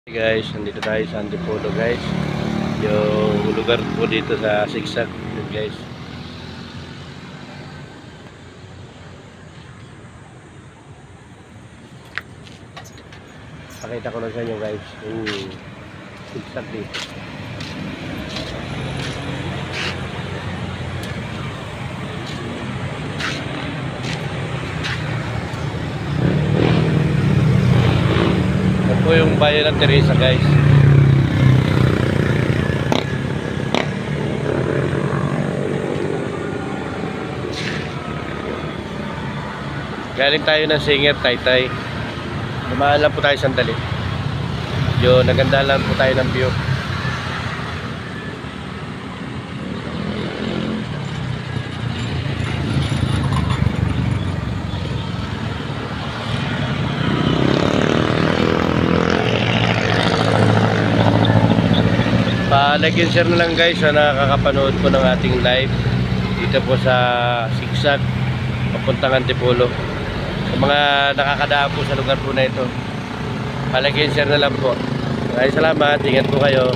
Hey guys, nandito tayo sa Antipolo guys. Yung lugar po dito sa Sigsag yun guys. Pakita ko lang sa inyo guys yung Sigsag dito. Ito po yung bayan ng Teresa guys. Galing tayo ng Singer, Taytay. Dumaan lang po tayo sandali. Yun, naganda lang po tayo ng view. Pa-like and share na lang guys sa nakakapanood po ng ating live dito po sa Sigsag papuntang Antipolo. Sa mga nakakadaan po sa lugar po na ito, pa-like and share na lang po. Maraming salamat, ingat po kayo.